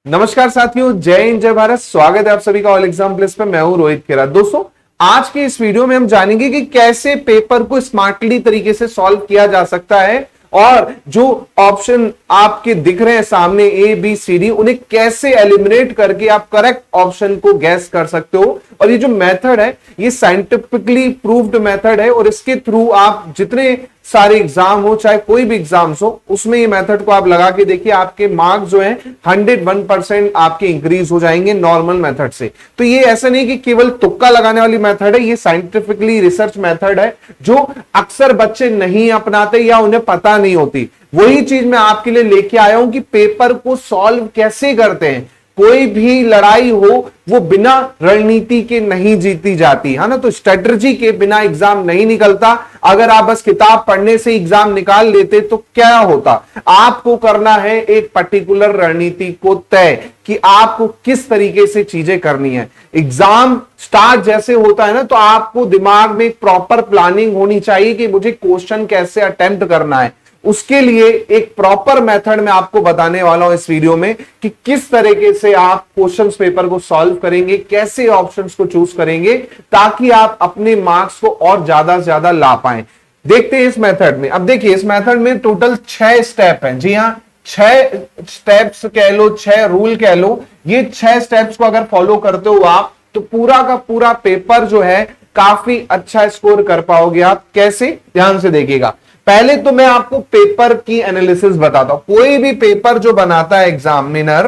नमस्कार साथियों, जय हिंद जय भारत। स्वागत है आप सभी का ऑल एग्जाम प्लेस पे। मैं हूं रोहित खेरा। दोस्तों, आज के इस वीडियो में हम जानेंगे कि कैसे पेपर को स्मार्टली तरीके से सॉल्व किया जा सकता है और जो ऑप्शन आपके दिख रहे हैं सामने ए बी सी डी, उन्हें कैसे एलिमिनेट करके आप करेक्ट ऑप्शन को गैस कर सकते हो। और ये जो मेथड है ये साइंटिफिकली प्रूव्ड मेथड है और इसके थ्रू आप जितने सारे एग्जाम हो, चाहे कोई भी एग्जाम्स हो, उसमें ये मेथड को आप लगा के देखिए, आपके मार्क्स जो है 101% आपके इंक्रीज हो जाएंगे नॉर्मल मेथड से। तो ये ऐसा नहीं कि केवल तुक्का लगाने वाली मेथड है, ये साइंटिफिकली रिसर्च मेथड है जो अक्सर बच्चे नहीं अपनाते या उन्हें पता नहीं होती। वही चीज मैं आपके लिए लेके आया हूं कि पेपर को सॉल्व कैसे करते हैं। कोई भी लड़ाई हो वो बिना रणनीति के नहीं जीती जाती है ना। तो स्ट्रेटजी के बिना एग्जाम नहीं निकलता। अगर आप बस किताब पढ़ने से एग्जाम निकाल लेते तो क्या होता। आपको करना है एक पर्टिकुलर रणनीति को तय कि आपको किस तरीके से चीजें करनी है। एग्जाम स्टार्ट जैसे होता है ना, तो आपको दिमाग में एक प्रॉपर प्लानिंग होनी चाहिए कि मुझे क्वेश्चन कैसे अटेम्प्ट करना है। उसके लिए एक प्रॉपर मेथड मैं आपको बताने वाला हूं इस वीडियो में कि किस तरीके से आप क्वेश्चंस पेपर को सॉल्व करेंगे, कैसे ऑप्शंस को चूज करेंगे ताकि आप अपने मार्क्स को और ज्यादा से ज्यादा ला पाए। देखते हैं इस मेथड में। अब देखिए, इस मेथड में टोटल 6 स्टेप हैं। जी हां, 6 स्टेप्स कह लो, 6 रूल कह लो। ये 6 स्टेप्स को अगर फॉलो करते हो आप तो पूरा का पूरा पेपर जो है काफी अच्छा स्कोर कर पाओगे आप। कैसे, ध्यान से देखिएगा। पहले तो मैं आपको पेपर की एनालिसिस बताता हूं। कोई भी पेपर जो बनाता है एग्जामिनर,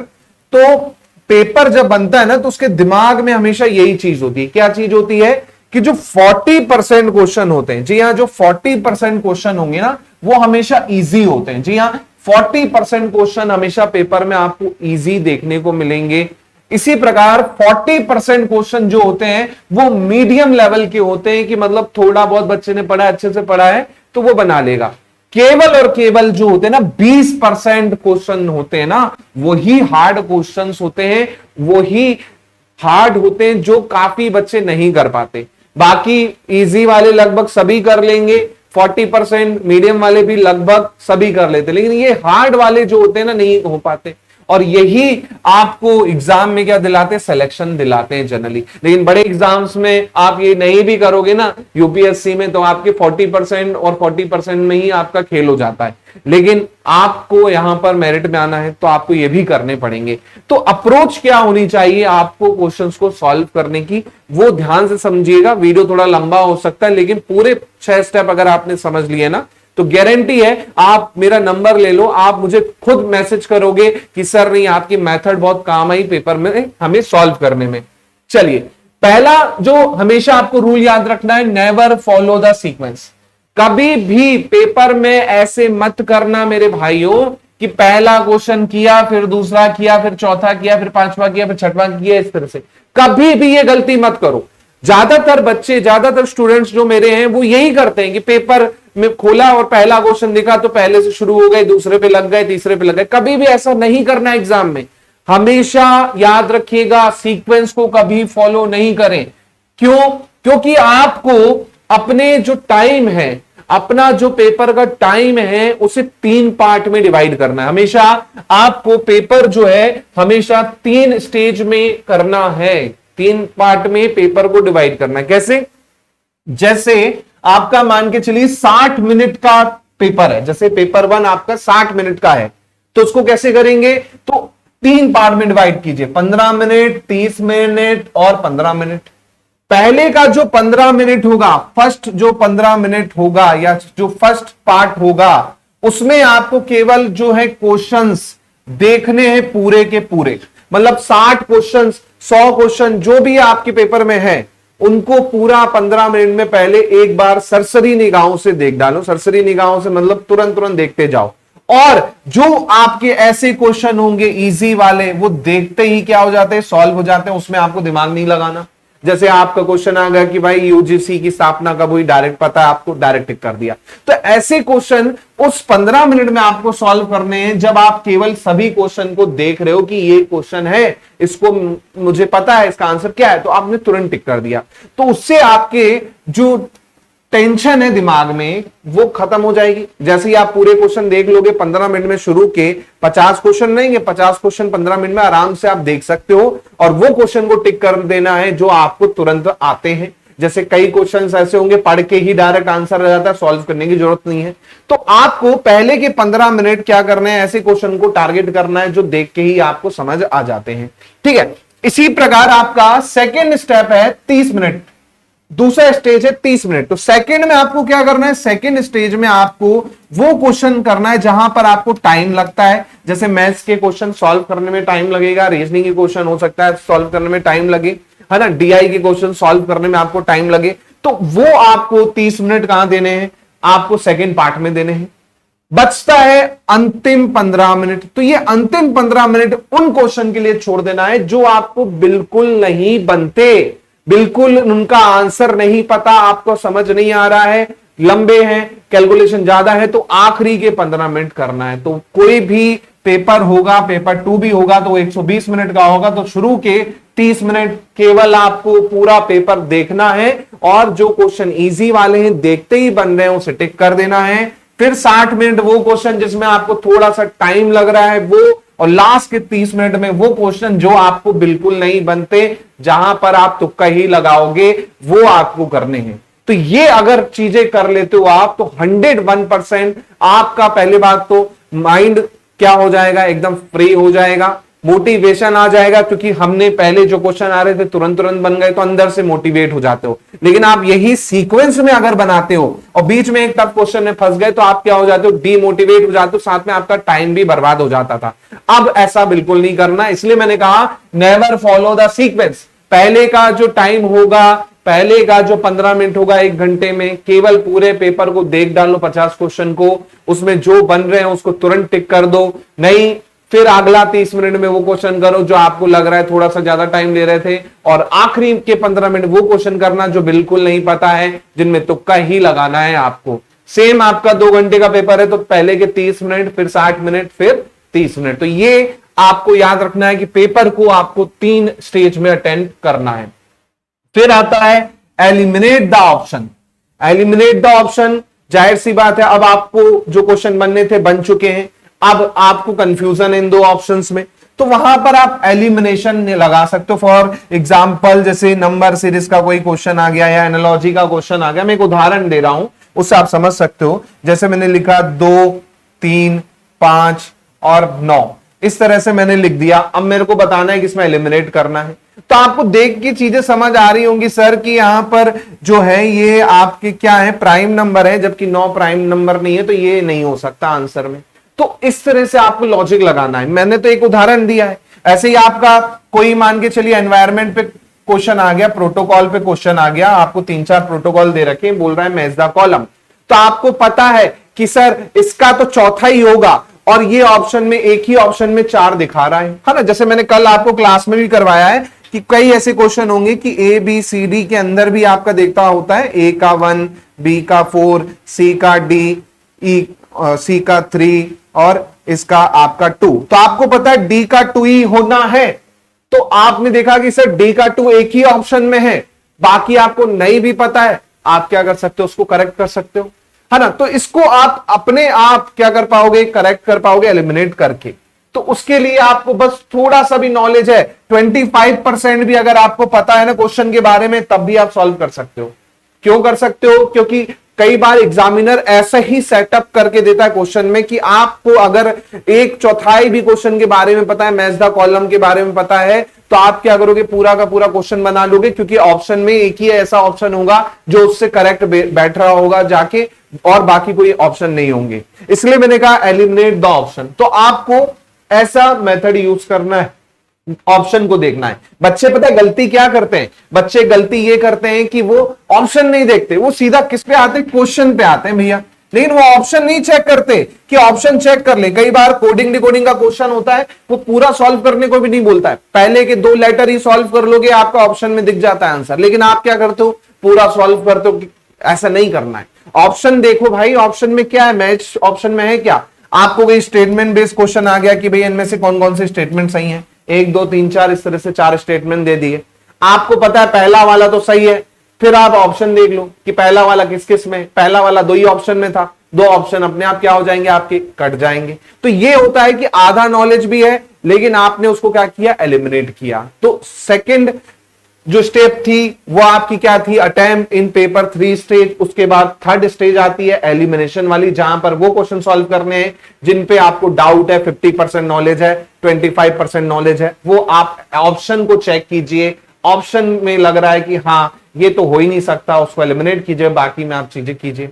तो पेपर जब बनता है ना तो उसके दिमाग में हमेशा यही चीज होती है। क्या चीज होती है कि जो 40% क्वेश्चन होते हैं, जी हां, जो 40% क्वेश्चन होंगे ना वो हमेशा इजी होते हैं। जी हां, 40% क्वेश्चन हमेशा पेपर में आपको इजी देखने को मिलेंगे। इसी प्रकार 40% क्वेश्चन जो होते हैं वो मीडियम लेवल के होते हैं कि मतलब थोड़ा बहुत बच्चे ने पढ़ा, अच्छे से पढ़ा है तो वो बना लेगा। केवल और केवल जो होते हैं ना 20% क्वेश्चन होते हैं ना, वही हार्ड क्वेश्चंस होते हैं, वही हार्ड होते हैं जो काफी बच्चे नहीं कर पाते। बाकी इजी वाले लगभग सभी कर लेंगे, 40% मीडियम वाले भी लगभग सभी कर लेते, लेकिन ये हार्ड वाले जो होते हैं ना नहीं हो पाते। और यही आपको एग्जाम में क्या दिलाते हैं, सिलेक्शन दिलाते हैं जनरली। लेकिन बड़े एग्जाम्स में आप ये नहीं भी करोगे ना, यूपीएससी में, तो आपके 40% और 40% में ही आपका खेल हो जाता है। लेकिन आपको यहां पर मेरिट में आना है तो आपको ये भी करने पड़ेंगे। तो अप्रोच क्या होनी चाहिए आपको क्वेश्चंस को सॉल्व करने की, वो ध्यान से समझिएगा। वीडियो थोड़ा लंबा हो सकता है, लेकिन पूरे 6 स्टेप अगर आपने समझ लिए ना तो गारंटी है, आप मेरा नंबर ले लो, आप मुझे खुद मैसेज करोगे कि सर नहीं, आपकी मेथड बहुत काम आई पेपर में हमें सॉल्व करने में। चलिए, पहला जो हमेशा आपको रूल याद रखना है, नेवर फॉलो द सीक्वेंस। कभी भी पेपर में ऐसे मत करना मेरे भाइयों कि पहला क्वेश्चन किया, फिर दूसरा किया, फिर चौथा किया, फिर पांचवा किया, फिर छठवां किया। इस तरह से कभी भी ये गलती मत करो। ज्यादातर बच्चे, ज्यादातर स्टूडेंट्स जो मेरे हैं वो यही करते हैं कि पेपर में खोला और पहला क्वेश्चन दिखा तो पहले से शुरू हो गए, दूसरे पे लग गए, तीसरे पे लग गए। कभी भी ऐसा नहीं करना एग्जाम में। हमेशा याद रखिएगा, सीक्वेंस को कभी फॉलो नहीं करें। क्यों? क्योंकि आपको अपने जो टाइम है, अपना जो पेपर का टाइम है, उसे 3 पार्ट में डिवाइड करना है। हमेशा आपको पेपर जो है हमेशा 3 स्टेज में करना है, 3 पार्ट में पेपर को डिवाइड करना है। कैसे? जैसे आपका मान के चलिए 60 मिनट का पेपर है, जैसे पेपर 1 आपका 60 मिनट का है, तो उसको कैसे करेंगे, तो 3 पार्ट में डिवाइड कीजिए, 15 मिनट, 30 मिनट और 15 मिनट। पहले का जो 15 मिनट होगा, फर्स्ट जो 15 मिनट होगा या जो फर्स्ट पार्ट होगा, उसमें आपको केवल जो है क्वेश्चंस देखने हैं पूरे के पूरे। मतलब 60 क्वेश्चंस, 100 क्वेश्चन जो भी आपके पेपर में है, उनको पूरा 15 मिनट में पहले एक बार सरसरी निगाहों से देख डालो। सरसरी निगाहों से मतलब तुरंत तुरंत देखते जाओ। और जो आपके ऐसे क्वेश्चन होंगे इजी वाले, वो देखते ही क्या हो जाते हैं, सॉल्व हो जाते हैं। उसमें आपको दिमाग नहीं लगाना। जैसे आपका क्वेश्चन आ गया कि भाई यूजीसी की स्थापना कब हुई, डायरेक्ट पता है आपको, डायरेक्ट टिक कर दिया। तो ऐसे क्वेश्चन उस 15 मिनट में आपको सॉल्व करने हैं जब आप केवल सभी क्वेश्चन को देख रहे हो कि ये क्वेश्चन है, इसको मुझे पता है इसका आंसर क्या है, तो आपने तुरंत टिक कर दिया। तो उससे आपके जो टेंशन है दिमाग में वो खत्म हो जाएगी। जैसे ही आप पूरे क्वेश्चन देख लोगे 15 मिनट में, शुरू के 50 क्वेश्चन रहेंगे, 50 क्वेश्चन 15 मिनट में आराम से आप देख सकते हो और वो क्वेश्चन को टिक कर देना है जो आपको तुरंत आते हैं। जैसे कई क्वेश्चंस ऐसे होंगे पढ़ के ही डायरेक्ट आंसर आ जाता है, सॉल्व करने की जरूरत नहीं है। तो आपको पहले के 15 मिनट क्या करना है, ऐसे क्वेश्चन को टारगेट करना है जो देख के ही आपको समझ आ जाते हैं। ठीक है, इसी प्रकार आपका सेकेंड स्टेप है 30 मिनट, दूसरा स्टेज है 30 मिनट। तो सेकंड में आपको क्या करना है, सेकंड स्टेज में आपको वो क्वेश्चन करना है जहां पर आपको टाइम लगता है। जैसे मैथ्स के क्वेश्चन सॉल्व करने में टाइम लगेगा, रीजनिंग के क्वेश्चन हो सकता है सॉल्व करने में टाइम लगे, है ना, डीआई के क्वेश्चन सॉल्व करने में आपको टाइम लगे। तो वो आपको 30 मिनट कहां देने हैं, आपको सेकेंड पार्ट में देने हैं। बचता है अंतिम 15 मिनट। तो ये अंतिम 15 मिनट उन क्वेश्चन के लिए छोड़ देना है जो आपको बिल्कुल नहीं बनते, बिल्कुल उनका आंसर नहीं पता, आपको समझ नहीं आ रहा है, लंबे हैं, कैलकुलेशन ज्यादा है, तो आखिरी के 15 मिनट करना है। तो कोई भी पेपर होगा, पेपर 2 भी होगा तो 120 मिनट का होगा, तो शुरू के 30 मिनट केवल आपको पूरा पेपर देखना है और जो क्वेश्चन इजी वाले हैं देखते ही बन रहे हैं उसे टिक कर देना है। फिर 60 मिनट वो क्वेश्चन जिसमें आपको थोड़ा सा टाइम लग रहा है वो, और लास्ट के 30 मिनट में वो क्वेश्चन जो आपको बिल्कुल नहीं बनते, जहां पर आप तुक्का ही लगाओगे, वो आपको करने हैं। तो ये अगर चीजें कर लेते हो आप तो 101% आपका पहले बात तो माइंड क्या हो जाएगा, एकदम फ्री हो जाएगा, मोटिवेशन आ जाएगा, क्योंकि हमने पहले जो क्वेश्चन आ रहे थे तुरंत तुरंत बन गए तो अंदर से मोटिवेट हो जाते हो। लेकिन आप यही सीक्वेंस में अगर बनाते हो और बीच में एक टफ क्वेश्चन में फंस गए तो आप क्या हो जाते हो, डीमोटिवेट हो जाते हो, साथ में आपका टाइम भी बर्बाद हो जाता था। अब ऐसा बिल्कुल नहीं करना, इसलिए मैंने कहा नेवर फॉलो द सीक्वेंस। पहले का जो टाइम होगा, पहले का जो 15 मिनट होगा 1 घंटे में, केवल पूरे पेपर को देख डालो, 50 क्वेश्चन को, उसमें जो बन रहे हैं उसको तुरंत टिक कर दो। नहीं, फिर अगला 30 मिनट में वो क्वेश्चन करो जो आपको लग रहा है थोड़ा सा ज्यादा टाइम ले रहे थे, और आखिरी के 15 मिनट वो क्वेश्चन करना जो बिल्कुल नहीं पता है, जिनमें तुक्का ही लगाना है आपको। सेम आपका 2 घंटे का पेपर है तो पहले के 30 मिनट, फिर 60 मिनट, फिर 30 मिनट। तो ये आपको याद रखना है कि पेपर को आपको 3 स्टेज में अटेंड करना है। फिर आता है eliminate the option. Eliminate the option, जाहिर सी बात है, अब आपको जो क्वेश्चन बनने थे बन चुके हैं, अब आपको कंफ्यूजन इन 2 ऑप्शंस में, तो वहां पर आप एलिमिनेशन लगा सकते हो। फॉर एग्जांपल जैसे नंबर सीरीज का कोई क्वेश्चन आ गया या एनालॉजी का क्वेश्चन आ गया, मैं एक उदाहरण दे रहा हूं उससे आप समझ सकते हो। जैसे मैंने लिखा 2, 3, 5 और 9, इस तरह से मैंने लिख दिया। अब मेरे को बताना है कि इसमें एलिमिनेट करना है। तो आपको देख के चीजें समझ आ रही होंगी सर कि यहां पर जो है ये आपके क्या है, प्राइम नंबर है, जबकि 9 प्राइम नंबर नहीं है, तो ये नहीं हो सकता आंसर में। तो इस तरह से आपको लॉजिक लगाना है। मैंने तो एक उदाहरण दिया है। ऐसे ही आपका कोई मान के चलिए एनवायरमेंट पे क्वेश्चन आ गया, प्रोटोकॉल पे क्वेश्चन आ गया, आपको 3-4 प्रोटोकॉल दे रखे, बोल रहा है मैच द कॉलम, तो आपको पता है कि सर इसका तो चौथा ही होगा और ये ऑप्शन में, एक ही ऑप्शन में 4 दिखा रहा है ना। जैसे मैंने कल आपको क्लास में भी करवाया है कि कई ऐसे क्वेश्चन होंगे कि ए बी सी डी के अंदर भी आपका देखता होता है, ए का 1, बी का 4, सी का डी, ई सी का 3 और इसका आपका 2। तो आपको पता है डी का 2 ही होना है, तो आपने देखा कि सर डी का 2 एक ही ऑप्शन में है, बाकी आपको नहीं भी पता है, आप क्या कर सकते हो, उसको करेक्ट कर सकते हो, है ना। तो इसको आप अपने आप क्या कर पाओगे, करेक्ट कर पाओगे एलिमिनेट करके। तो उसके लिए आपको बस थोड़ा सा भी नॉलेज है, 25% भी अगर आपको पता है ना क्वेश्चन के बारे में, तब भी आप सॉल्व कर सकते हो। क्यों कर सकते हो, क्योंकि कई बार एग्जामिनर ऐसा ही सेटअप करके देता है क्वेश्चन में कि आपको अगर 1/4 भी क्वेश्चन के बारे में पता है, मैच द कॉलम के बारे में पता है, तो आप क्या करोगे, पूरा का पूरा क्वेश्चन बना लोगे, क्योंकि ऑप्शन में एक ही ऐसा ऑप्शन होगा जो उससे करेक्ट बैठ रहा होगा जाके, और बाकी कोई ऑप्शन नहीं होंगे। इसलिए मैंने कहा एलिमिनेट द ऑप्शन। तो आपको ऐसा मेथड यूज करना है, ऑप्शन को देखना है। बच्चे पता है गलती क्या करते हैं, बच्चे गलती ये करते हैं कि वो ऑप्शन नहीं देखते, वो सीधा किस पे आते हैं, क्वेश्चन पे आते हैं भैया, लेकिन वो ऑप्शन नहीं चेक करते कि ऑप्शन चेक कर ले। कई बार कोडिंग डिकोडिंग का क्वेश्चन होता है, वो पूरा सॉल्व करने को भी नहीं बोलता है, पहले के 2 लेटर ही सॉल्व कर लोगे, आपका ऑप्शन में दिख जाता है आंसर, लेकिन आप क्या करते हो, पूरा सॉल्व करते हो। ऐसा नहीं करना है, ऑप्शन देखो भाई, ऑप्शन में क्या है, मैच ऑप्शन में है क्या। आपको कोई स्टेटमेंट बेस्ड क्वेश्चन आ गया कि भाई इनमें से कौन कौन से स्टेटमेंट सही हैं, 1 2 3 4 इस तरह से 4 स्टेटमेंट दे दिए, आपको पता है पहला वाला तो सही है, फिर आप ऑप्शन देख लो कि पहला वाला किस किस में, पहला वाला 2 ही ऑप्शन में था, 2 ऑप्शन अपने आप क्या हो जाएंगे, आपके कट जाएंगे। तो ये होता है कि आधा नॉलेज भी है लेकिन आपने उसको क्या किया, एलिमिनेट किया। तो सेकंड जो स्टेप थी वो आपकी क्या थी, अटेम्प्ट इन पेपर 3 स्टेज। उसके बाद थर्ड स्टेज आती है एलिमिनेशन वाली, जहां पर वो क्वेश्चन सॉल्व करने हैं जिन पे आपको डाउट है, 50% नॉलेज है, 25% नॉलेज है। वो आप ऑप्शन को चेक कीजिए, ऑप्शन में लग रहा है कि हाँ ये तो हो ही नहीं सकता, उसको एलिमिनेट कीजिए, बाकी में आप चीजें कीजिए।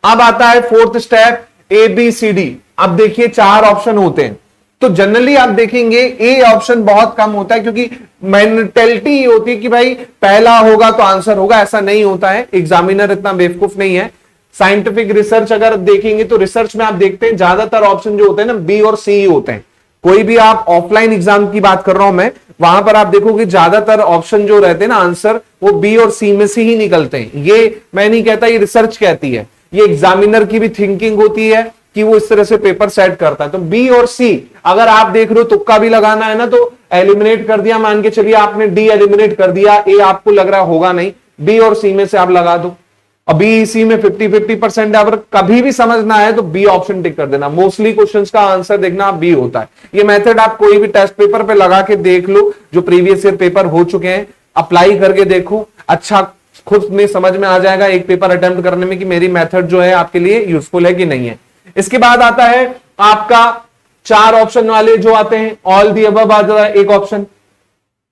अब आता है फोर्थ स्टेप, ABCD। अब देखिए 4 ऑप्शन होते हैं, तो जनरली आप देखेंगे ए ऑप्शन बहुत कम होता है, क्योंकि मेंटेलिटी ये होती है कि भाई पहला होगा तो आंसर होगा, ऐसा नहीं होता है। एग्जामिनर इतना बेवकूफ नहीं है। साइंटिफिक रिसर्च अगर देखेंगे तो रिसर्च में आप देखते हैं ज्यादातर ऑप्शन जो होते हैं ना, बी और सी ही होते हैं। कोई भी आप ऑफलाइन एग्जाम की बात कर रहा हूं मैं, वहां पर आप देखोगे ज्यादातर ऑप्शन जो रहते हैं ना आंसर, वो बी और सी में से ही निकलते हैं। ये मैं नहीं कहता, ये रिसर्च कहती है, ये एग्जामिनर की भी थिंकिंग होती है कि वो इस तरह से पेपर सेट करता है। तो बी और सी अगर आप देख रहे हो, तुक्का भी लगाना है ना, तो एलिमिनेट कर दिया, मान के चलिए आपने डी एलिमिनेट कर दिया, ए आपको लग रहा होगा नहीं, बी और सी में से आप लगा दो। और बी सी में 50-50% है, अगर कभी भी समझना है तो बी ऑप्शन टिक कर देना। मोस्टली क्वेश्चंस का आंसर देखना बी होता है। ये मेथड आप कोई भी टेस्ट पेपर पे लगा के देख लो, जो प्रीवियस ईयर पेपर हो चुके हैं, अप्लाई करके देखो, अच्छा खुद में समझ में आ जाएगा एक पेपर अटेम्प्ट करने में कि मेरी मेथड जो है आपके लिए यूजफुल है कि नहीं है। इसके बाद आता है आपका 4 ऑप्शन वाले जो आते हैं, ऑल दी अबव आ जाता है एक ऑप्शन,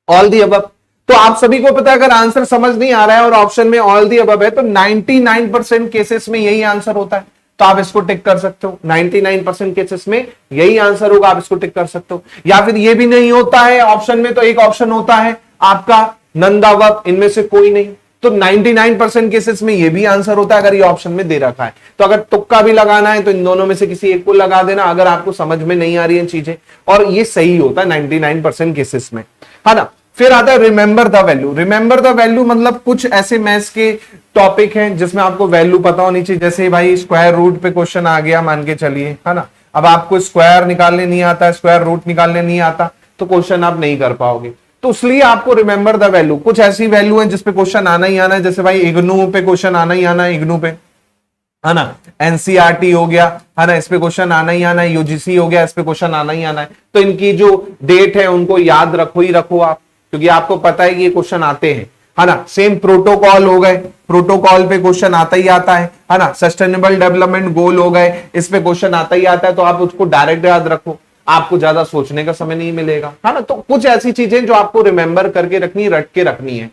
ऑल दी अबव। तो आप सभी को पता है अगर आंसर समझ नहीं आ रहा है और ऑप्शन में ऑल दी अबव है तो 99% केसेस में यही आंसर होता है, तो आप इसको टिक कर सकते हो। 99% केसेस में यही आंसर होगा, आप इसको टिक कर सकते हो। या फिर ये भी नहीं होता है ऑप्शन में, तो एक ऑप्शन होता है आपका नन द अबव, इनमें से कोई नहीं, तो 99% केसेस में ये भी आंसर होता है अगर ये ऑप्शन में दे रखा है। तो अगर तुक्का भी लगाना है तो इन दोनों में से किसी एक को लगा देना अगर आपको समझ में नहीं आ रही है चीजें, और ये सही होता है 99% केसेस में, है ना। फिर आता है remember the value. Remember the value मतलब कुछ ऐसे मैथ्स के टॉपिक हैं जिसमें आपको वैल्यू पता होनी चाहिए। जैसे भाई स्क्वायर रूट पे क्वेश्चन आ गया मान के चलिए, है ना, अब आपको स्क्वायर निकालने नहीं आता, स्क्वायर रूट निकालने नहीं आता, तो क्वेश्चन आप नहीं कर पाओगे। तो इसलिए आपको रिमेंबर द वैल्यू, कुछ ऐसी वैल्यू है जिसपे क्वेश्चन आना ही आना है। जैसे भाई इग्नू पे क्वेश्चन आना ही आना है, इग्नू पे, है ना, एनसीईआरटी हो गया, है ना, इस पे क्वेश्चन आना ही आना है, यूजीसी हो गया, इस पे क्वेश्चन आना ही आना है। तो इनकी जो डेट है उनको याद रखो ही रखो आप, क्योंकि आपको पता है कि ये क्वेश्चन आते हैं, है ना। सेम प्रोटोकॉल हो गए, प्रोटोकॉल पे क्वेश्चन आता ही आता है ना। सस्टेनेबल डेवलपमेंट गोल हो गए, इस पे क्वेश्चन आता ही आता है, तो आप उसको डायरेक्ट याद रखो, आपको ज्यादा सोचने का समय नहीं मिलेगा, है ना। तो कुछ ऐसी चीजें जो आपको रिमेंबर करके रखनी, रट के रखनी है।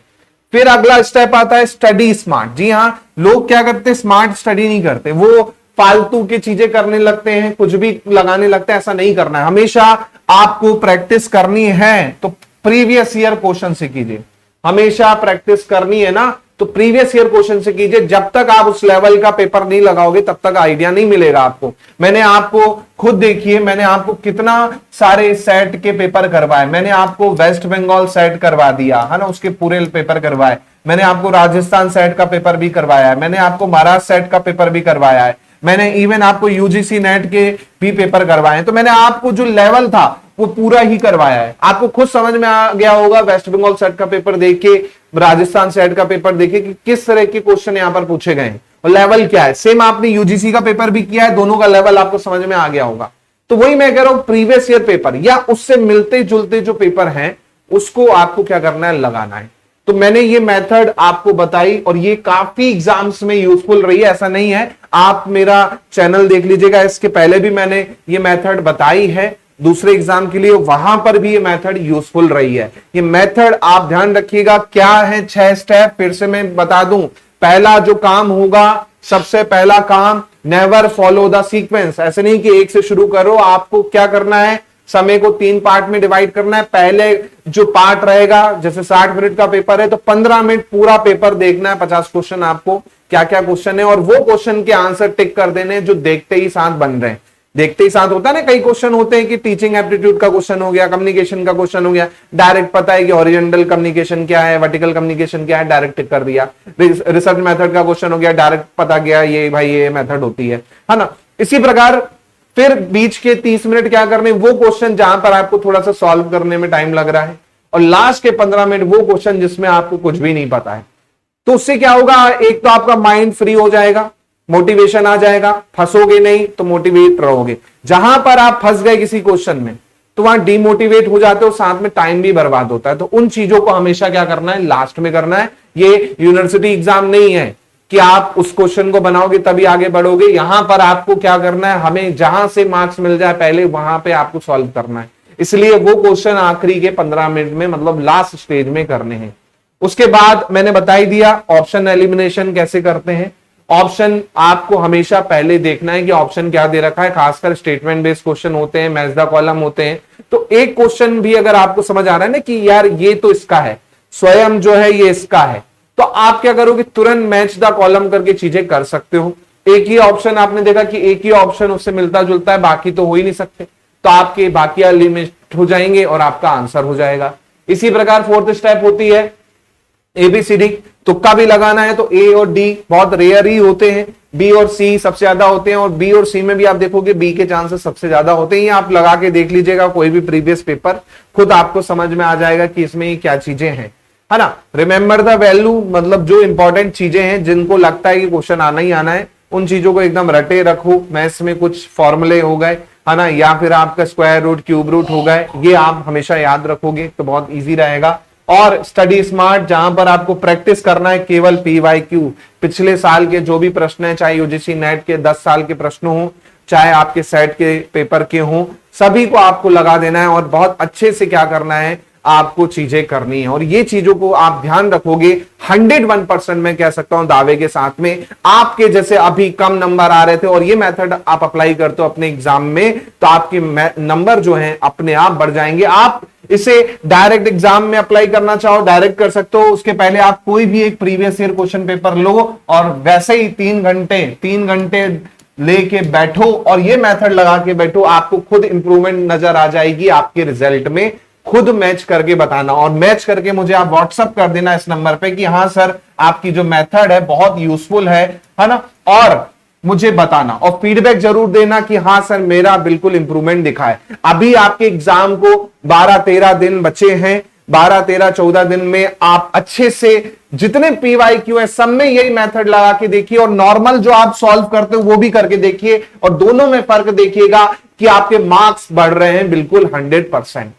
फिर अगला स्टेप आता है स्टडी स्मार्ट। जी हाँ, लोग क्या करते हैं, स्मार्ट स्टडी नहीं करते, वो फालतू की चीजें करने लगते हैं, कुछ भी लगाने लगते हैं। ऐसा नहीं करना है, हमेशा आपको प्रैक्टिस करनी है तो प्रीवियस ईयर क्वेश्चन से कीजिए। हमेशा प्रैक्टिस करनी है ना तो प्रीवियस ईयर क्वेश्चन से कीजिए। जब तक आप उस लेवल का पेपर नहीं लगाओगे तब तक आइडिया नहीं मिलेगा आपको। मैंने आपको खुद देखिए, मैंने आपको कितना सारे सेट के पेपर करवाए। मैंने आपको वेस्ट बंगाल सेट करवा दिया, है ना, उसके पूरे पेपर करवाए। मैंने आपको राजस्थान सेट का पेपर भी करवाया है, मैंने आपको महाराष्ट्र सेट का पेपर भी करवाया है, मैंने इवन आपको यूजीसी नेट के भी पेपर करवाए हैं। तो मैंने आपको जो लेवल था वो पूरा ही करवाया है। आपको खुद समझ में आ गया होगा वेस्ट बंगाल सेट का पेपर देखे, राजस्थान सेट का पेपर देखे कि किस तरह के क्वेश्चन यहां पर पूछे गए हैं और लेवल क्या है। सेम आपने यूजीसी का पेपर भी किया है, दोनों का लेवल आपको समझ में आ गया होगा। तो वही मैं कह रहा हूं, प्रीवियस ईयर पेपर या उससे मिलते जुलते जो पेपर हैं उसको आपको क्या करना है, लगाना है। तो मैंने ये मेथड आपको बताई और ये काफी एग्जाम्स में यूजफुल रही है। ऐसा नहीं है, आप मेरा चैनल देख लीजिएगा, इसके पहले भी मैंने ये मेथड बताई है दूसरे एग्जाम के लिए, वहां पर भी ये मेथड यूजफुल रही है। ये मेथड आप ध्यान रखिएगा। क्या है 6 स्टेप, फिर से मैं बता दूं। पहला जो काम होगा, सबसे पहला काम, नेवर फॉलो द सीक्वेंस। ऐसे नहीं कि एक से शुरू करो, आपको क्या करना है, समय को 3 पार्ट में डिवाइड करना है। पहले जो पार्ट रहेगा, जैसे 60 मिनट का पेपर है तो 15 मिनट पूरा पेपर देखना है। 50 क्वेश्चन आपको क्या क्या क्वेश्चन है और वो क्वेश्चन के आंसर टिक कर देने जो देखते ही साथ बन रहे हैं। देखते ही साथ होता है ना, कई क्वेश्चन होते हैं कि टीचिंग एप्टीट्यूड का क्वेश्चन हो गया, कम्युनिकेशन का क्वेश्चन हो गया, डायरेक्ट पता है कि हॉरिजॉन्टल कम्युनिकेशन क्या है, वर्टिकल कम्युनिकेशन क्या है, डायरेक्ट टिक कर दिया। रिसर्च मेथड का क्वेश्चन हो गया, डायरेक्ट पता गया ये भाई ये मेथड होती है ना। इसी प्रकार फिर बीच के 30 मिनट क्या करने, वो क्वेश्चन जहां पर आपको थोड़ा सा सॉल्व करने में टाइम लग रहा है, और लास्ट के 15 मिनट वो क्वेश्चन जिसमें आपको कुछ भी नहीं पता है। तो उससे क्या होगा, एक तो आपका माइंड फ्री हो जाएगा, मोटिवेशन आ जाएगा, फंसोगे नहीं तो मोटिवेट रहोगे। जहां पर आप फंस गए किसी क्वेश्चन में तो वहां डिमोटिवेट हो जाते हो, साथ में टाइम भी बर्बाद होता है। तो उन चीजों को हमेशा क्या करना है, लास्ट में करना है। ये यूनिवर्सिटी एग्जाम नहीं है कि आप उस क्वेश्चन को बनाओगे तभी आगे बढ़ोगे। यहां पर आपको क्या करना है, हमें जहां से मार्क्स मिल जाए पहले वहां पे आपको सॉल्व करना है। इसलिए वो क्वेश्चन आखिरी के 15 मिनट में, मतलब लास्ट स्टेज में करने हैं। उसके बाद मैंने बता ही दिया ऑप्शन एलिमिनेशन कैसे करते हैं। ऑप्शन आपको हमेशा पहले देखना है कि ऑप्शन क्या दे रखा है, खासकर स्टेटमेंट बेस्ड क्वेश्चन होते हैं, मैच द कॉलम होते हैं। तो एक क्वेश्चन भी अगर आपको समझ आ रहा है ना कि यार ये तो इसका है, स्वयं जो है ये इसका है, तो आप क्या करोगे, तुरंत मैच द कॉलम करके चीजें कर सकते हो। एक ही ऑप्शन आपने देखा कि एक ही ऑप्शन उससे मिलता जुलता है, बाकी तो हो ही नहीं सकते, तो आपके बाकी एलिमिनेट हो जाएंगे और आपका आंसर हो जाएगा। इसी प्रकार फोर्थ स्टेप होती है एबीसीडी। तुक्का भी लगाना है तो ए और डी बहुत रेयर ही होते हैं, बी और सी सबसे ज्यादा होते हैं, और बी और सी में भी आप देखोगे बी के चांसेस सबसे ज्यादा होते हैं। आप लगा के देख लीजिएगा कोई भी प्रीवियस पेपर, खुद आपको समझ में आ जाएगा कि इसमें ये क्या चीजें हैं, है ना। रिमेंबर द वैल्यू, मतलब जो इंपॉर्टेंट चीजें हैं जिनको लगता है कि क्वेश्चन आना ही आना है, उन चीजों को एकदम रटे रखो। मैथ्स में कुछ फॉर्मूले हो गए, है ना, या फिर आपका स्क्वायर रूट, क्यूब रूट हो गए, ये आप हमेशा याद रखोगे तो बहुत ईजी रहेगा। और स्टडी स्मार्ट, जहां पर आपको प्रैक्टिस करना है केवल पीवाईक्यू, पिछले साल के जो भी प्रश्न है, चाहे यूजीसी नेट के 10 साल के प्रश्न हो, चाहे आपके सेट के पेपर के हो, सभी को आपको लगा देना है और बहुत अच्छे से क्या करना है, आपको चीजें करनी है। और ये चीजों को आप ध्यान रखोगे 101% मैं कह सकता हूं दावे के साथ में, आपके जैसे अभी कम नंबर आ रहे थे और ये मेथड आप अप्लाई करते हो अपने एग्जाम में तो आपके नंबर जो हैं अपने आप बढ़ जाएंगे। आप इसे डायरेक्ट एग्जाम में अप्लाई करना चाहो डायरेक्ट कर सकते हो, उसके पहले आप कोई भी एक प्रीवियस ईयर क्वेश्चन पेपर लो और वैसे ही 3 घंटे लेके बैठो और ये मेथड लगा के बैठो, आपको खुद इंप्रूवमेंट नजर आ जाएगी आपके रिजल्ट में। खुद मैच करके बताना और मैच करके मुझे आप व्हाट्सअप कर देना इस नंबर पे कि हाँ सर आपकी जो मेथड है बहुत यूजफुल है ना, और मुझे बताना और फीडबैक जरूर देना कि हाँ सर मेरा बिल्कुल इंप्रूवमेंट दिखा है। अभी आपके एग्जाम को 12-13 दिन बचे हैं, 12-13-14 दिन में आप अच्छे से जितने पीवाईक्यू है सब में यही मेथड लगा के देखिए और नॉर्मल जो आप सॉल्व करते हो वो भी करके देखिए और दोनों में फर्क देखिएगा कि आपके मार्क्स बढ़ रहे हैं बिल्कुल 100%।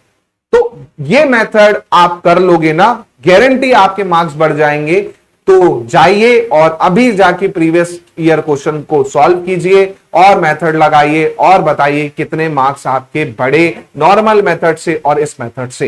तो ये मेथड आप कर लोगे ना, गारंटी आपके मार्क्स बढ़ जाएंगे। तो जाइए और अभी जाके प्रीवियस ईयर क्वेश्चन को सॉल्व कीजिए और मेथड लगाइए और बताइए कितने मार्क्स आपके बढ़े नॉर्मल मेथड से और इस मेथड से।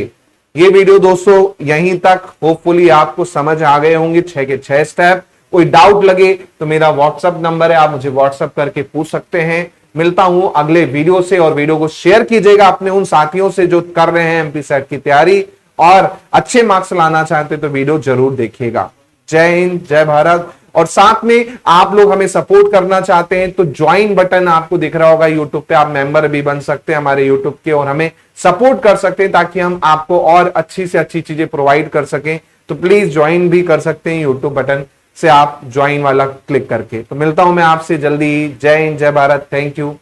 ये वीडियो दोस्तों यहीं तक, होपफुली आपको समझ आ गए होंगे 6 के 6 स्टेप। कोई डाउट लगे तो मेरा व्हाट्सएप नंबर है, आप मुझे व्हाट्सएप करके पूछ सकते हैं। मिलता हूं अगले वीडियो से और वीडियो को शेयर कीजिएगा अपने उन साथियों से जो कर रहे हैं एमपी सेट की तैयारी और अच्छे मार्क्स लाना चाहते तो वीडियो जरूर देखिएगा। जय हिंद, जय भारत। और साथ में आप लोग हमें सपोर्ट करना चाहते हैं तो ज्वाइन बटन आपको दिख रहा होगा यूट्यूब पे, आप मेंबर भी बन सकते हैं हमारे यूट्यूब के और हमें सपोर्ट कर सकते हैं ताकि हम आपको और अच्छी से अच्छी चीजें प्रोवाइड कर सकें। तो प्लीज ज्वाइन भी कर सकते हैं यूट्यूब बटन से आप ज्वाइन वाला क्लिक करके। तो मिलता हूं मैं आपसे जल्दी। जय हिंद, जय भारत, थैंक यू।